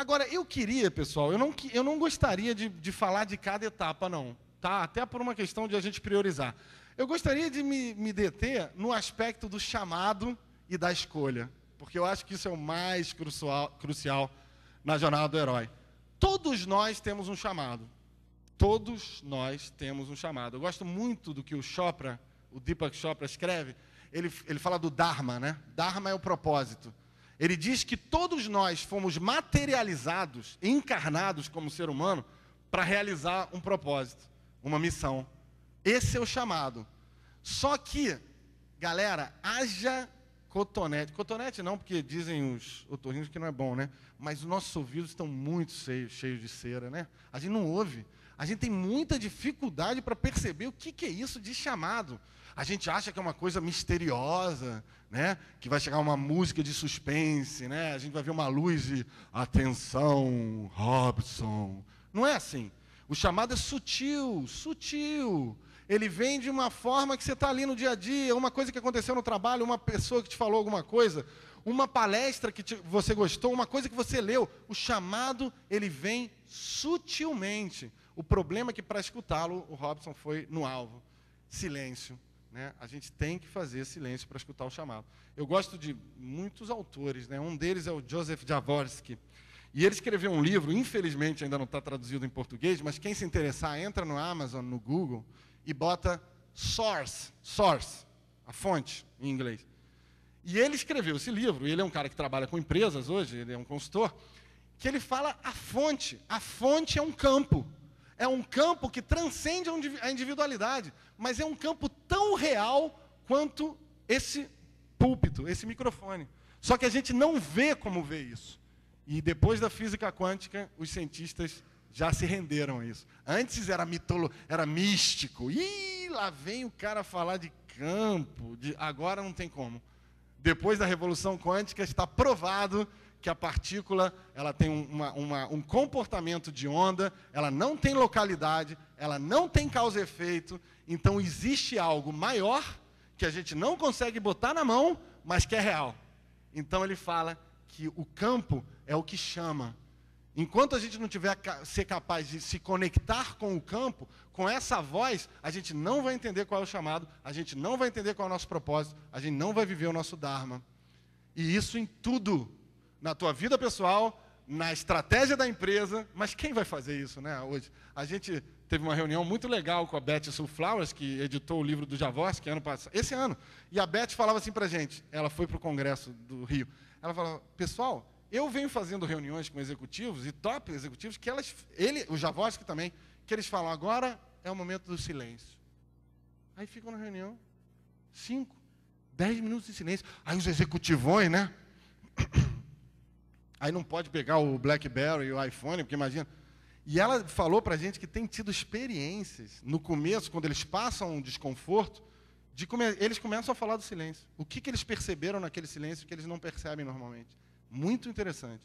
Agora, eu queria, pessoal, eu não gostaria de falar de cada etapa, não. Tá? Até por uma questão de a gente priorizar. Eu gostaria de me deter no aspecto do chamado e da escolha, porque eu acho que isso é o mais crucial na jornada do herói. Todos nós temos um chamado. Todos nós temos um chamado. Eu gosto muito do que o Deepak Chopra escreve. Ele fala do Dharma, né? Dharma é o propósito. Ele diz que todos nós fomos materializados, encarnados como ser humano, para realizar um propósito, uma missão. Esse é o chamado. Só que, galera, haja cotonete. Cotonete não, porque dizem os otorrinos que não é bom, né? Mas os nossos ouvidos estão muito cheios de cera, né? A gente não ouve. A gente tem muita dificuldade para perceber o que é isso de chamado. A gente acha que é uma coisa misteriosa, né? Que vai chegar uma música de suspense, né? A gente vai ver uma luz e atenção, Robson. Não é assim. O chamado é sutil, sutil. Ele vem de uma forma que você está ali no dia a dia, uma coisa que aconteceu no trabalho, uma pessoa que te falou alguma coisa, uma palestra que você gostou, uma coisa que você leu. O chamado, ele vem sutilmente. O problema é que, para escutá-lo, o Robson foi no alvo. Silêncio. Né? A gente tem que fazer silêncio para escutar o chamado. Eu gosto de muitos autores, né? Um deles é o Joseph Jaworski. E ele escreveu um livro, infelizmente ainda não está traduzido em português, mas quem se interessar, entra no Amazon, no Google, e bota source, a fonte, em inglês. E ele escreveu esse livro, e ele é um cara que trabalha com empresas hoje, ele é um consultor, que ele fala a fonte. A fonte é um campo. É um campo que transcende a individualidade, mas é um campo tão real quanto esse púlpito, esse microfone. Só que a gente não vê como vê isso. E depois da física quântica, os cientistas já se renderam a isso. Antes era místico. Ih, lá vem o cara falar de campo. Agora não tem como. Depois da revolução quântica, está provado que a partícula ela tem um comportamento de onda, ela não tem localidade, ela não tem causa e efeito, então existe algo maior que a gente não consegue botar na mão, mas que é real. Então ele fala que o campo é o que chama. Enquanto a gente não tiver ser capaz de se conectar com o campo, com essa voz, a gente não vai entender qual é o chamado, a gente não vai entender qual é o nosso propósito, a gente não vai viver o nosso Dharma. E isso em tudo. Na tua vida pessoal, na estratégia da empresa, mas quem vai fazer isso, né, hoje? A gente teve uma reunião muito legal com a Beth Sulflowers, que editou o livro do Jaworski esse ano, e a Beth falava assim para a gente, ela foi para o Congresso do Rio, ela falava, pessoal, eu venho fazendo reuniões com executivos, e top executivos, que o Jaworski também, que eles falam, agora é o momento do silêncio. Aí ficam na reunião, 5, 10 minutos de silêncio. Aí os executivões, né? Aí não pode pegar o BlackBerry e o iPhone, porque imagina. E ela falou para a gente que tem tido experiências, no começo, quando eles passam um desconforto, eles começam a falar do silêncio. O que eles perceberam naquele silêncio que eles não percebem normalmente. Muito interessante.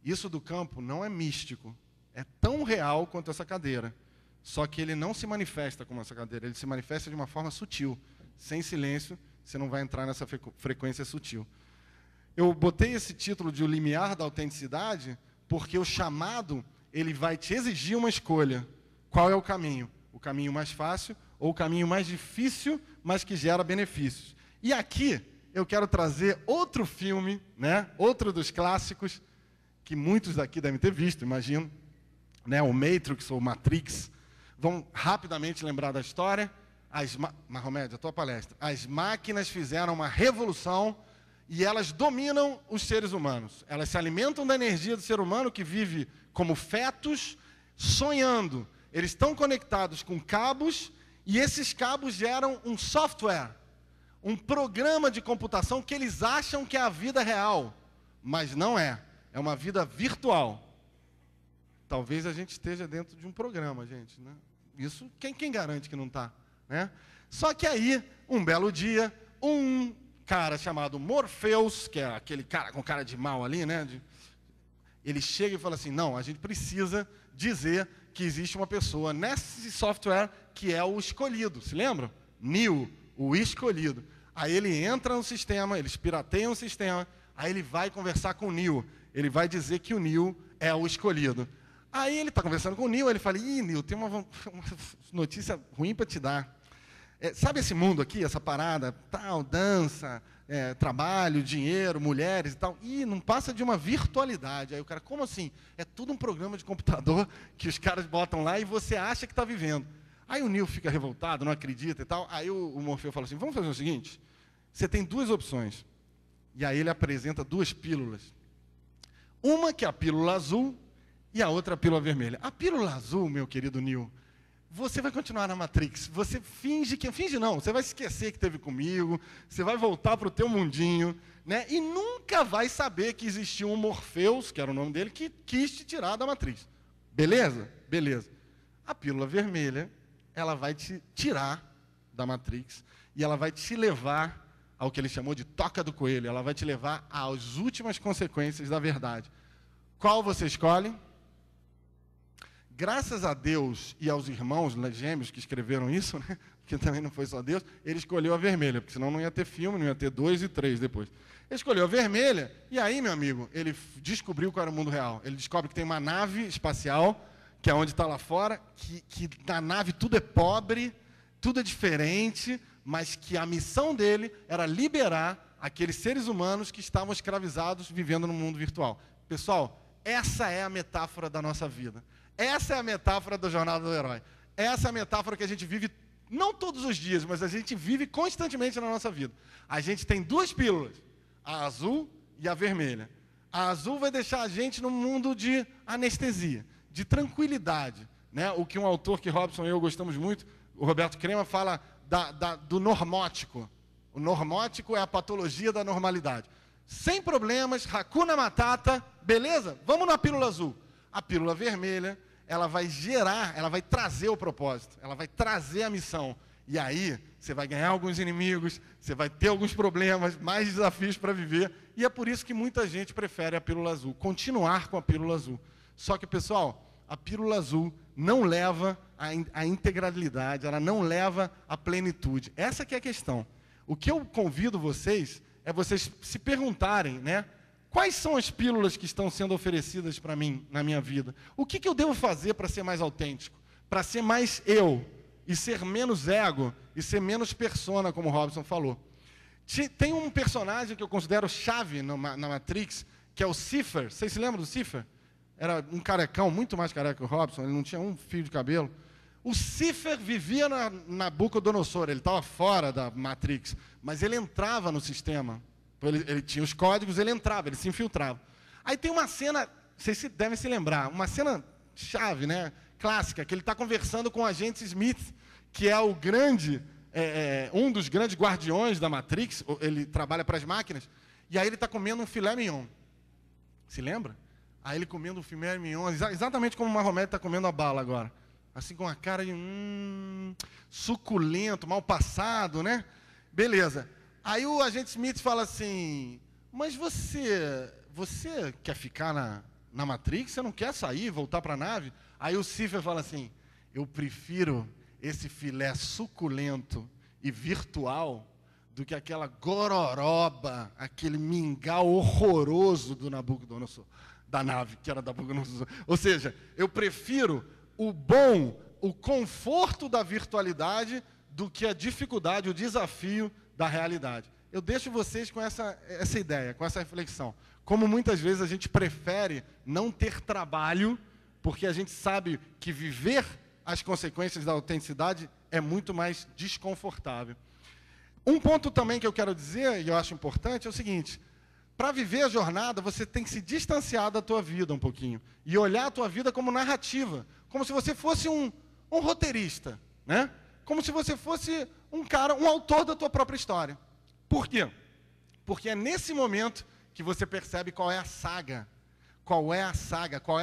Isso do campo não é místico. É tão real quanto essa cadeira. Só que ele não se manifesta como essa cadeira. Ele se manifesta de uma forma sutil. Sem silêncio, você não vai entrar nessa frequência sutil. Eu botei esse título de O Limiar da Autenticidade porque o chamado ele vai te exigir uma escolha. Qual é o caminho? O caminho mais fácil ou o caminho mais difícil, mas que gera benefícios? E aqui eu quero trazer outro filme, né? Outro dos clássicos, que muitos daqui devem ter visto, imagino, né? O Matrix ou Matrix. Vão rapidamente lembrar da história. Mahomed, a tua palestra. As máquinas fizeram uma revolução e elas dominam os seres humanos. Elas se alimentam da energia do ser humano que vive como fetos, sonhando. Eles estão conectados com cabos e esses cabos geram um software, um programa de computação que eles acham que é a vida real, mas não é. É uma vida virtual. Talvez a gente esteja dentro de um programa, gente, né? Isso, quem garante que não está? Né? Só que aí, um belo dia, um cara chamado Morpheus, que é aquele cara com cara de mal ali, né? Ele chega e fala assim, não, a gente precisa dizer que existe uma pessoa nesse software que é o escolhido. Se lembram? Neo, o escolhido. Aí ele entra no sistema, eles pirateiam o sistema, aí ele vai conversar com o Neo. Ele vai dizer que o Neo é o escolhido. Aí ele está conversando com o Neil, ele fala, Neil, tem uma notícia ruim para te dar. Sabe esse mundo aqui, essa parada, tal, dança, trabalho, dinheiro, mulheres e tal? Não passa de uma virtualidade. Aí o cara, como assim? É tudo um programa de computador que os caras botam lá e você acha que está vivendo. Aí o Neil fica revoltado, não acredita e tal. Aí o Morfeu fala assim, vamos fazer o seguinte, você tem duas opções. E aí ele apresenta duas pílulas. Uma que é a pílula azul e a outra a pílula vermelha. A pílula azul, meu querido Neil, você vai continuar na Matrix. Você finge não, você vai esquecer que esteve comigo, você vai voltar para o teu mundinho, né? E nunca vai saber que existiu um Morpheus, que era o nome dele, que quis te tirar da Matrix. Beleza? Beleza. A pílula vermelha, ela vai te tirar da Matrix e ela vai te levar ao que ele chamou de toca do coelho. Ela vai te levar às últimas consequências da verdade. Qual você escolhe? Graças a Deus e aos irmãos gêmeos que escreveram isso, né? Que também não foi só Deus, ele escolheu a vermelha, porque senão não ia ter filme, não ia ter 2 e 3 depois. Ele escolheu a vermelha, e aí, meu amigo, ele descobriu qual era o mundo real. Ele descobre que tem uma nave espacial, que é onde está lá fora, que na nave tudo é pobre, tudo é diferente, mas que a missão dele era liberar aqueles seres humanos que estavam escravizados vivendo no mundo virtual. Pessoal, essa é a metáfora da nossa vida. Essa é a metáfora da jornada do herói. Essa é a metáfora que a gente vive, não todos os dias, mas a gente vive constantemente na nossa vida. A gente tem duas pílulas, a azul e a vermelha. A azul vai deixar a gente num mundo de anestesia, de tranquilidade, né? O que um autor que Robson e eu gostamos muito, o Roberto Crema, fala do normótico. O normótico é a patologia da normalidade. Sem problemas, Hakuna Matata, beleza? Vamos na pílula azul. A pílula vermelha, ela vai gerar, ela vai trazer o propósito, ela vai trazer a missão. E aí, você vai ganhar alguns inimigos, você vai ter alguns problemas, mais desafios para viver. E é por isso que muita gente prefere a pílula azul, continuar com a pílula azul. Só que, pessoal, a pílula azul não leva à integralidade, ela não leva à plenitude. Essa que é a questão. O que eu convido vocês é vocês se perguntarem, né? Quais são as pílulas que estão sendo oferecidas para mim na minha vida? O que eu devo fazer para ser mais autêntico? Para ser mais eu? E ser menos ego? E ser menos persona, como o Robson falou. Tem um personagem que eu considero chave na Matrix, que é o Cipher. Vocês se lembram do Cipher? Era um carecão, muito mais careca que o Robson, ele não tinha um fio de cabelo. O Cipher vivia na Nabucodonosor, ele estava fora da Matrix, mas ele entrava no sistema. Ele tinha os códigos, ele entrava, ele se infiltrava. Aí tem uma cena, vocês devem se lembrar, uma cena chave, né, clássica, que ele está conversando com o agente Smith, que é o grande, um dos grandes guardiões da Matrix, ele trabalha para as máquinas, e aí ele está comendo um filé mignon. Se lembra? Aí ele comendo um filé mignon, exatamente como o Mahomet está comendo a bala agora. Assim com a cara de suculento, mal passado, né? Beleza. Aí o agente Smith fala assim, mas você quer ficar na Matrix? Você não quer sair, voltar para a nave? Aí o Cipher fala assim, eu prefiro esse filé suculento e virtual do que aquela gororoba, aquele mingau horroroso do Nabucodonosor, da nave, que era da Nabucodonosor. Ou seja, eu prefiro o conforto da virtualidade do que a dificuldade, o desafio da realidade. Eu deixo vocês com essa ideia, com essa reflexão. Como muitas vezes a gente prefere não ter trabalho, porque a gente sabe que viver as consequências da autenticidade é muito mais desconfortável. Um ponto também que eu quero dizer, e eu acho importante, é o seguinte, para viver a jornada, você tem que se distanciar da tua vida um pouquinho, e olhar a tua vida como narrativa, como se você fosse um roteirista, né? Como se você fosse um autor da tua própria história. Por quê? Porque é nesse momento que você percebe qual é a saga, qual é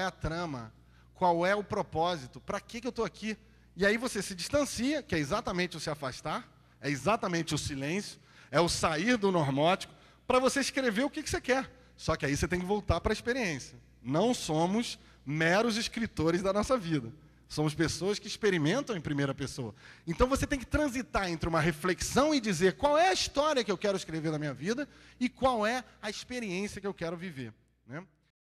a trama, qual é o propósito, para que eu estou aqui. E aí você se distancia, que é exatamente o se afastar, é exatamente o silêncio, é o sair do normótico, para você escrever o que você quer. Só que aí você tem que voltar para a experiência. Não somos meros escritores da nossa vida. Somos pessoas que experimentam em primeira pessoa. Então você tem que transitar entre uma reflexão e dizer qual é a história que eu quero escrever na minha vida e qual é a experiência que eu quero viver, né?